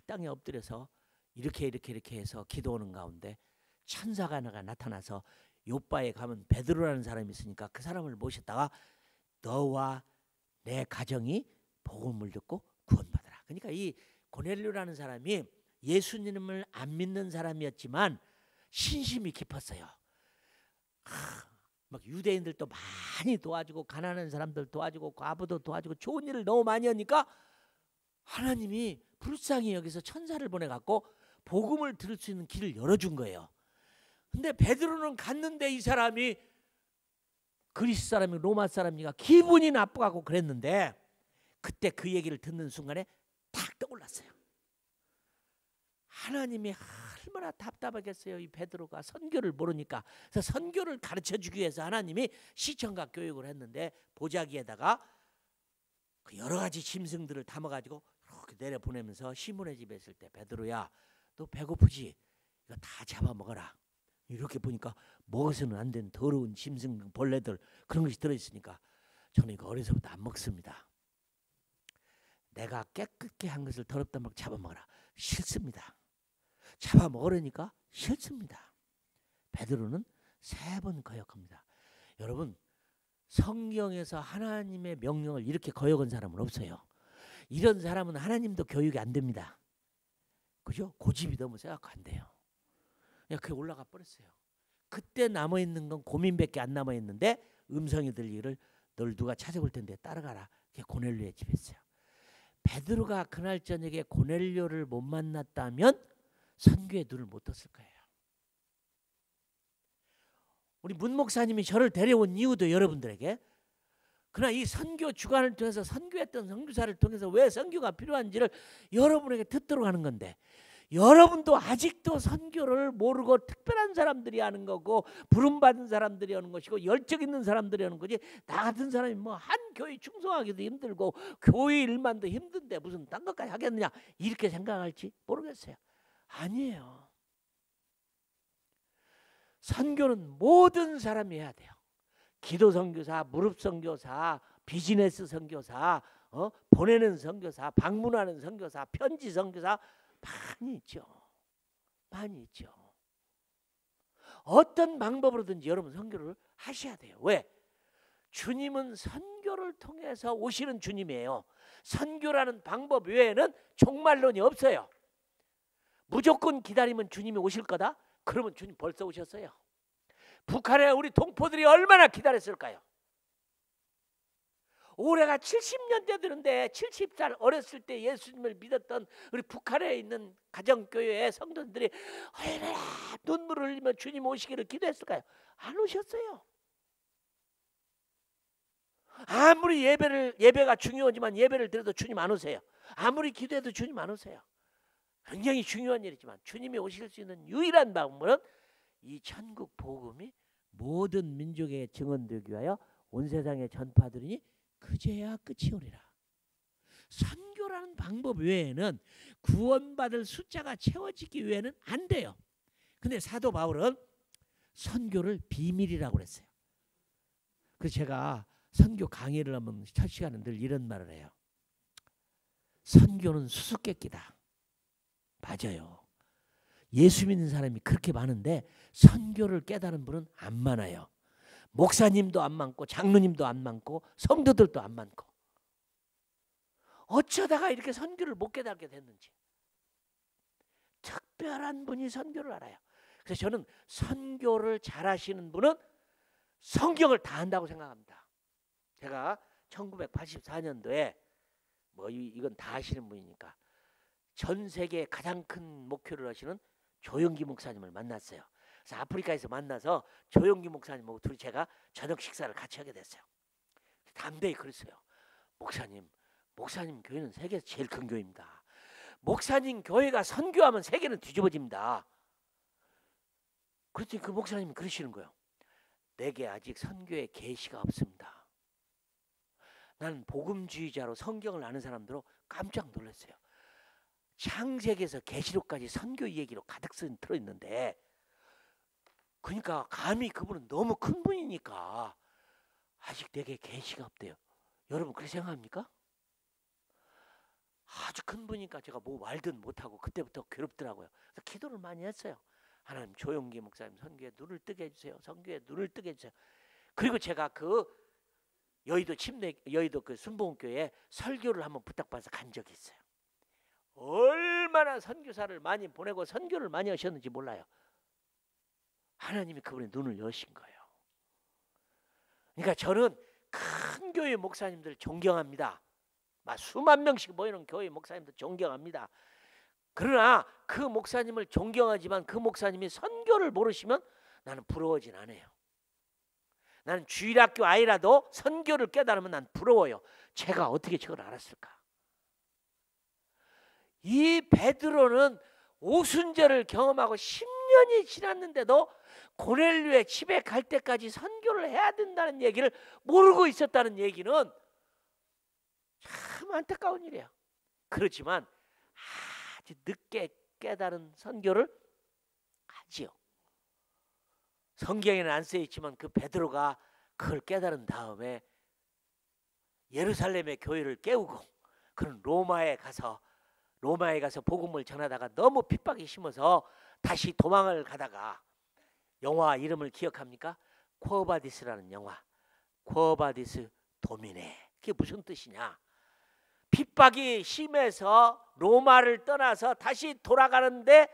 땅에 엎드려서 이렇게 해서 기도하는 가운데 천사가 하나가 나타나서 요바에 가면 베드로라는 사람이 있으니까 그 사람을 모셨다가 너와 내 가정이 복음을 듣고 구원받아라. 그러니까 이 고넬료라는 사람이 예수님을 안 믿는 사람이었지만 신심이 깊었어요. 막 유대인들도 많이 도와주고 가난한 사람들 도와주고 과부도 도와주고 좋은 일을 너무 많이 하니까 하나님이 불쌍히 여기서 천사를 보내갖고 복음을 들을 수 있는 길을 열어준 거예요. 근데 베드로는 갔는데 이 사람이 그리스 사람이 로마 사람이니까 기분이 나쁘고 그랬는데 그때 그 얘기를 듣는 순간에 탁 떠올랐어요. 하나님이 얼마나 답답하겠어요. 이 베드로가 선교를 모르니까. 그래서 선교를 가르쳐주기 위해서 하나님이 시청각 교육을 했는데 보자기에다가 그 여러 가지 짐승들을 담아가지고 이렇게 내려보내면서 시몬의 집에 있을 때 베드로야 너 배고프지? 이거 다 잡아먹어라. 이렇게 보니까 먹어서는 안 되는 더러운 짐승 벌레들 그런 것이 들어있으니까 저는 이거 어려서부터 안 먹습니다. 내가 깨끗게 한 것을 더럽다 막 잡아먹어라. 싫습니다. 잡아먹으려니까 싫습니다. 베드로는 3번 거역합니다. 여러분 성경에서 하나님의 명령을 이렇게 거역한 사람은 없어요. 이런 사람은 하나님도 교육이 안 됩니다. 그죠? 고집이 너무 세갖고 안 돼요. 그냥 그게 올라가 버렸어요. 그때 남아있는 건 고민밖에 안 남아있는데 음성이 들리기를 널 누가 찾아올 텐데 따라가라. 그게 고넬료의 집에 있어요. 베드로가 그날 저녁에 고넬료를 못 만났다면 선교에 눈을 못 떴을 거예요. 우리 문 목사님이 저를 데려온 이유도 여러분들에게 그러나 이 선교 주간을 통해서 선교했던 선교사를 통해서 왜 선교가 필요한지를 여러분에게 듣도록 하는 건데 여러분도 아직도 선교를 모르고 특별한 사람들이 하는 거고 부름받은 사람들이 하는 것이고 열정 있는 사람들이 하는 거지 나 같은 사람이 뭐 한 교회 충성하기도 힘들고 교회 일만도 힘든데 무슨 딴 것까지 하겠느냐 이렇게 생각할지 모르겠어요. 아니에요. 선교는 모든 사람이 해야 돼요. 기도 선교사, 무릎 선교사, 비즈니스 선교사, 보내는 선교사, 방문하는 선교사, 편지 선교사 많이 있죠. 많이 있죠. 어떤 방법으로든지 여러분 선교를 하셔야 돼요. 왜? 주님은 선교를 통해서 오시는 주님이에요. 선교라는 방법 외에는 종말론이 없어요. 무조건 기다리면 주님이 오실 거다? 그러면 주님 벌써 오셨어요. 북한에 우리 동포들이 얼마나 기다렸을까요? 올해가 70년대 되는데 70살 어렸을 때 예수님을 믿었던 우리 북한에 있는 가정교회의 성도들이 얼마나 눈물을 흘리며 주님 오시기를 기도했을까요? 안 오셨어요. 아무리 예배가 중요하지만 예배를 드려도 주님 안 오세요. 아무리 기도해도 주님 안 오세요. 굉장히 중요한 일이지만 주님이 오실 수 있는 유일한 방법은 이 천국 복음이 모든 민족에 증언되기 위하여 온 세상에 전파되리니 그제야 끝이 오리라. 선교라는 방법 외에는 구원받을 숫자가 채워지기 위해는 안 돼요. 근데 사도 바울은 선교를 비밀이라고 그랬어요. 그래서 제가 선교 강의를 하면 첫 시간에 늘 이런 말을 해요. 선교는 수수께끼다. 맞아요. 예수 믿는 사람이 그렇게 많은데 선교를 깨달은 분은 안 많아요. 목사님도 안 많고 장로님도 안 많고 성도들도 안 많고 어쩌다가 이렇게 선교를 못 깨닫게 됐는지 특별한 분이 선교를 알아요. 그래서 저는 선교를 잘하시는 분은 성경을 다 한다고 생각합니다. 제가 1984년도에 뭐 이건 다 하시는 분이니까 전 세계 가장 큰 목표를 하시는 조영기 목사님을 만났어요. 그래서 아프리카에서 만나서 조영기 목사님하고 둘이 제가 저녁 식사를 같이 하게 됐어요. 담대히 그랬어요. 목사님 교회는 세계에서 제일 큰 교회입니다. 목사님 교회가 선교하면 세계는 뒤집어집니다. 그랬더니 그 목사님이 그러시는 거예요. 내게 아직 선교의 계시가 없습니다. 나는 복음주의자로 성경을 아는 사람들로 깜짝 놀랐어요. 창세기에서 계시록까지 선교 얘기로 가득 들어있는데 그러니까 감히 그분은 너무 큰 분이니까 아직 내게 계시가 없대요. 여러분 그렇게 생각합니까? 아주 큰 분이니까 제가 뭐 말든 못하고 그때부터 괴롭더라고요. 그래서 기도를 많이 했어요. 하나님 조용기 목사님 선교에 눈을 뜨게 해주세요. 선교에 눈을 뜨게 해주세요. 그리고 제가 그 여의도 그 순복음교회에 설교를 한번 부탁받아서 간 적이 있어요. 얼마나 선교사를 많이 보내고 선교를 많이 하셨는지 몰라요. 하나님이 그분의 눈을 여신 거예요. 그러니까 저는 큰 교회 목사님들 존경합니다. 막 수만 명씩 모이는 교회 목사님들 존경합니다. 그러나 그 목사님을 존경하지만 그 목사님이 선교를 모르시면 나는 부러워진 않아요. 나는 주일학교 아이라도 선교를 깨달으면 난 부러워요. 제가 어떻게 저걸 알았을까? 이 베드로는 오순절을 경험하고 10년이 지났는데도 고넬료의 집에 갈 때까지 선교를 해야 된다는 얘기를 모르고 있었다는 얘기는 참 안타까운 일이에요. 그렇지만 아주 늦게 깨달은 선교를 하지요. 성경에는 안 쓰여 있지만 그 베드로가 그걸 깨달은 다음에 예루살렘의 교회를 깨우고 그는 로마에 가서 복음을 전하다가 너무 핍박이 심어서 다시 도망을 가다가, 영화 이름을 기억합니까? 쿼바디스라는 영화. 쿼바디스 도미네. 그게 무슨 뜻이냐? 핍박이 심해서 로마를 떠나서 다시 돌아가는데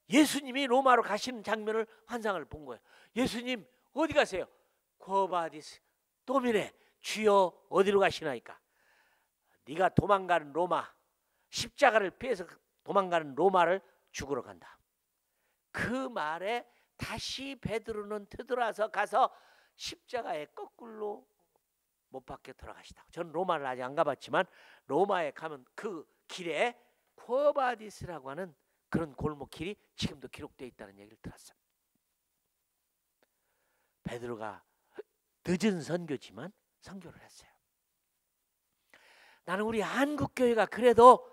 예수님이 로마로 가시는 장면을 환상을 본 거예요. 예수님 어디 가세요? 쿼바디스 도미네. 주여 어디로 가시나이까? 네가 도망가는 로마, 십자가를 피해서 도망가는 로마를 죽으러 간다. 그 말에 다시 베드로는 되돌아서 가서 십자가에 거꾸로 못 박혀 돌아가시다. 저는 로마를 아직 안 가봤지만 로마에 가면 그 길에 쿼바디스라고 하는 그런 골목길이 지금도 기록되어 있다는 얘기를 들었어요. 베드로가 늦은 선교지만 선교를 했어요. 나는 우리 한국교회가 그래도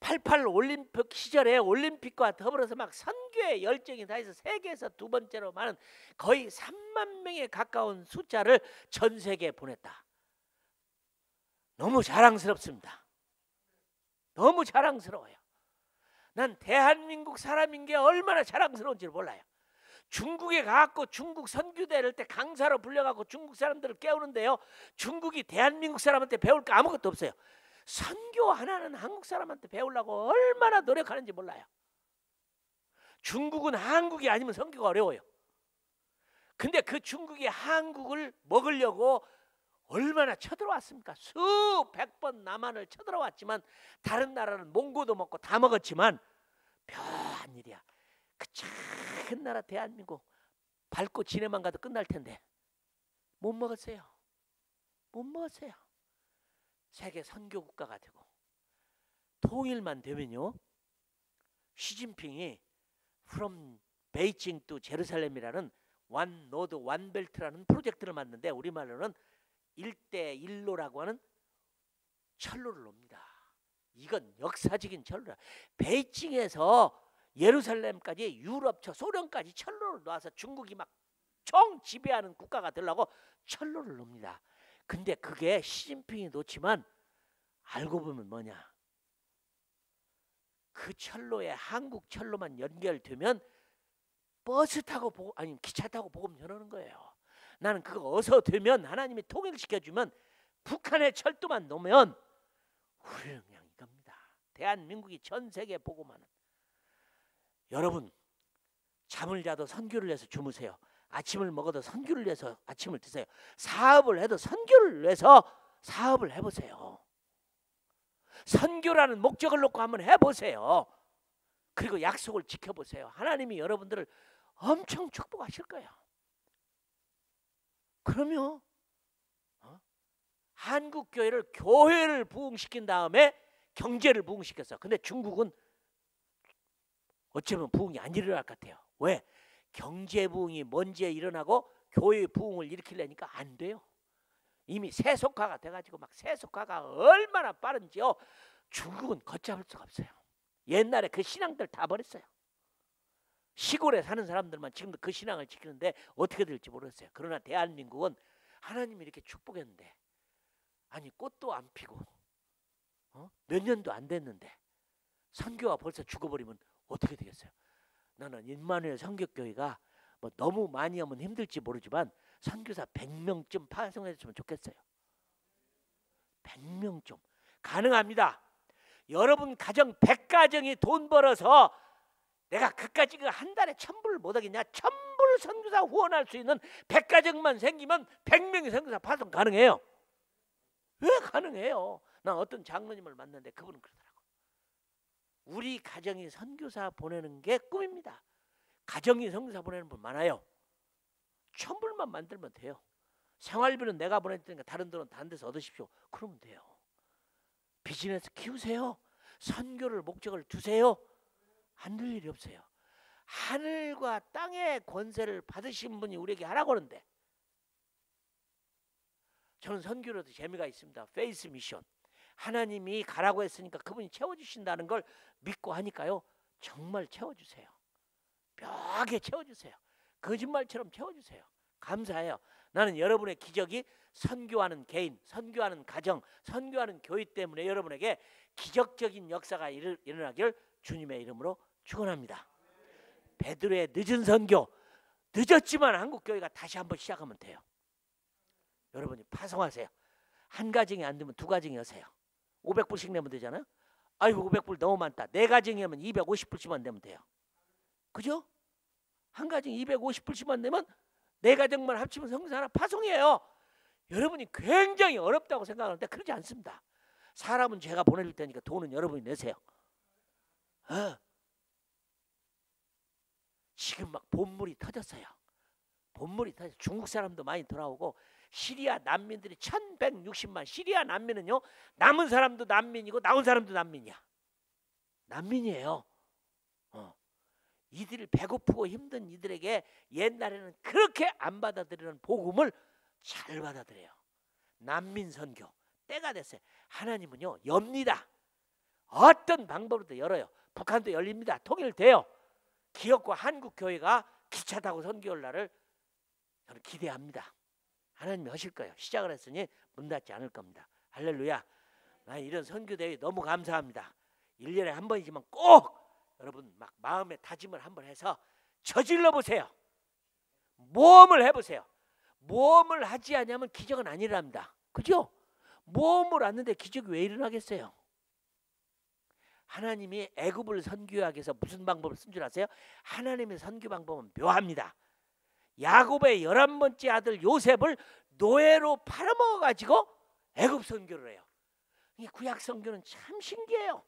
88 올림픽 시절에 올림픽과 더불어서 막 선교의 열정이 다해서 세계에서 두 번째로 많은 거의 3만 명에 가까운 숫자를 전 세계에 보냈다. 너무 자랑스럽습니다. 너무 자랑스러워요. 난 대한민국 사람인 게 얼마나 자랑스러운지 몰라요. 중국에 가갖고 중국 선교대를 때 강사로 불려갖고 중국 사람들을 깨우는데요, 중국이 대한민국 사람한테 배울 거 아무것도 없어요. 선교 하나는 한국 사람한테 배우려고 얼마나 노력하는지 몰라요. 중국은 한국이 아니면 선교가 어려워요. 근데 그 중국이 한국을 먹으려고 얼마나 쳐들어왔습니까? 수백 번 남한을 쳐들어왔지만, 다른 나라는 몽고도 먹고 다 먹었지만 묘한 일이야. 그 작은 나라 대한민국 밟고 지내만 가도 끝날 텐데 못 먹었어요. 못 먹었어요. 세계 선교 국가가 되고 통일만 되면요, 시진핑이 from 베이징 to 제루살렘이라는 원 노드 원 벨트라는 프로젝트를 만드는데, 우리말로는 1대1로라고 하는 철로를 놉니다. 이건 역사적인 철로라. 베이징에서 예루살렘까지 유럽 소련까지 철로를 놔서 중국이 막 총 지배하는 국가가 되려고 철로를 놉니다. 근데 그게 시진핑이 놓지만 알고 보면 뭐냐? 그 철로에 한국 철로만 연결되면 버스 타고 아니면 기차 타고 복음 전하는 거예요. 나는 그거 어서 되면, 하나님이 통일시켜주면, 북한의 철도만 놓으면 우리는 그냥 이겁니다. 대한민국이 전 세계에 복음하는. 여러분, 잠을 자도 선교를 위해서 주무세요. 아침을 먹어도 선교를 위해서 아침을 드세요. 사업을 해도 선교를 위해서 사업을 해보세요. 선교라는 목적을 놓고 한번 해보세요. 그리고 약속을 지켜보세요. 하나님이 여러분들을 엄청 축복하실 거예요. 그러면 한국 교회를 부흥시킨 다음에 경제를 부흥시켰어. 근데 중국은 어쩌면 부흥이 안 일어날 것 같아요. 왜? 경제 부흥이 먼저 일어나고 교회 부흥을 일으키려니까 안 돼요. 이미 세속화가 돼가지고 막 세속화가 얼마나 빠른지요. 중국은 걷잡을 수가 없어요. 옛날에 그 신앙들 다 버렸어요. 시골에 사는 사람들만 지금도 그 신앙을 지키는데 어떻게 될지 모르겠어요. 그러나 대한민국은 하나님이 이렇게 축복했는데, 아니 꽃도 안 피고 몇 년도 안 됐는데 선교가 벌써 죽어버리면 어떻게 되겠어요? 나는 임마누엘 선교교회가 뭐 너무 많이 하면 힘들지 모르지만 선교사 100명쯤 파송했으면 좋겠어요. 100명쯤 가능합니다. 여러분 가정 100가정이 돈 벌어서 내가 그까지 한 달에 1000불을 못하겠냐? 1000불 선교사 후원할 수 있는 100가정만 생기면 100명의 선교사 파송 가능해요. 왜 가능해요? 난 어떤 장로님을 만났는데 그분은 그러더라고. 우리 가정이 선교사 보내는 게 꿈입니다. 가정이 선교사 보내는 분 많아요. 1000불만 만들면 돼요. 생활비는 내가 보낼 테니까 다른 돈은 다른 데서 얻으십시오. 그러면 돼요. 비즈니스 키우세요. 선교를 목적을 두세요. 안 될 일이 없어요. 하늘과 땅의 권세를 받으신 분이 우리에게 하라고 하는데 저는 선교로도 재미가 있습니다. 페이스 미션. 하나님이 가라고 했으니까 그분이 채워주신다는 걸 믿고 하니까요. 정말 채워주세요. 묘하게 채워주세요. 거짓말처럼 채워주세요. 감사해요. 나는 여러분의 기적이 선교하는 개인, 선교하는 가정, 선교하는 교회 때문에 여러분에게 기적적인 역사가 일어나길 주님의 이름으로 축원합니다. 베드로의 늦은 선교, 늦었지만 한국교회가 다시 한번 시작하면 돼요. 여러분이 파송하세요. 한 가정이 안 되면 두 가정이 하세요. 500불씩 내면 되잖아요. 아이고 500불 너무 많다. 네 가정이 하면 250불씩만 내면 돼요. 그죠? 한 가정 250불씩만 내면 네 가정만 합치면 성사 하나 파송이에요. 여러분이 굉장히 어렵다고 생각하는데 그러지 않습니다. 사람은 제가 보내줄 테니까 돈은 여러분이 내세요. 지금 막 본물이 터졌어요. 본물이 터져. 중국 사람도 많이 돌아오고 시리아 난민들이 1160만. 시리아 난민은요 남은 사람도 난민이고 나온 사람도 난민이야. 난민이에요. 이들 배고프고 힘든 이들에게 옛날에는 그렇게 안 받아들이는 복음을 잘 받아들여요. 난민 선교 때가 됐어요. 하나님은요 엽니다. 어떤 방법으로도 열어요. 북한도 열립니다. 통일돼요. 기업과 한국 교회가 기차 타고 선교할 날을 저는 기대합니다. 하나님이 하실 거예요. 시작을 했으니 문 닫지 않을 겁니다. 할렐루야. 나 이런 선교 대회 너무 감사합니다. 1년에 한 번이지만 꼭 여러분 막 마음의 다짐을 한번 해서 저질러 보세요. 모험을 해보세요. 모험을 하지 않으면 기적은 안 일어납니다. 그죠? 모험을 하는데 기적이 왜 일어나겠어요? 하나님이 애굽을 선교하기 위해서 무슨 방법을 쓴 줄 아세요? 하나님의 선교 방법은 묘합니다. 야곱의 11번째 아들 요셉을 노예로 팔아먹어가지고 애굽 선교를 해요. 이 구약 선교는 참 신기해요.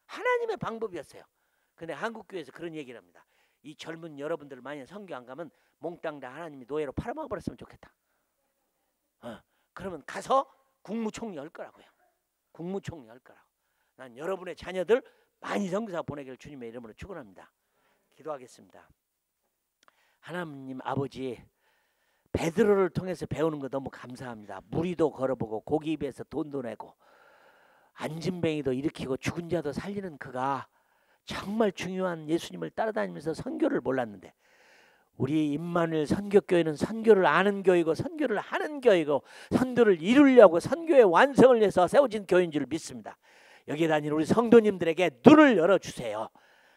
하나님의 방법이었어요. 근데 한국교회에서 그런 얘기를 합니다. 이 젊은 여러분들 만약 선교 안 가면 몽땅 다 하나님이 노예로 팔아먹어버렸으면 좋겠다. 그러면 가서 국무총리 할 거라고요. 국무총리 할 거라고. 난 여러분의 자녀들 많이 선교사 보내기를 주님의 이름으로 축원합니다. 기도하겠습니다. 하나님 아버지, 베드로를 통해서 배우는 거 너무 감사합니다. 무리도 걸어보고 고기 입에서 돈도 내고 안진뱅이도 일으키고 죽은 자도 살리는 그가 정말 중요한 예수님을 따라다니면서 선교를 몰랐는데 우리 임마누엘 선교교회는 선교를 아는 교회고 선교를 하는 교회고 선교를 이루려고 선교의 완성을 위해서 세워진 교회인 줄 믿습니다. 여기에 다니는 우리 성도님들에게 눈을 열어주세요.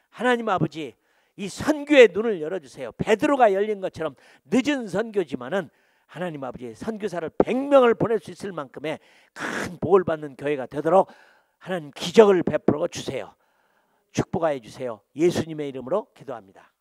하나님 아버지, 이 선교의 눈을 열어주세요. 베드로가 열린 것처럼 늦은 선교지만은 하나님 아버지 선교사를 100명을 보낼 수 있을 만큼의 큰 복을 받는 교회가 되도록 하나님 기적을 베풀어 주세요. 축복하여 주세요. 예수님의 이름으로 기도합니다.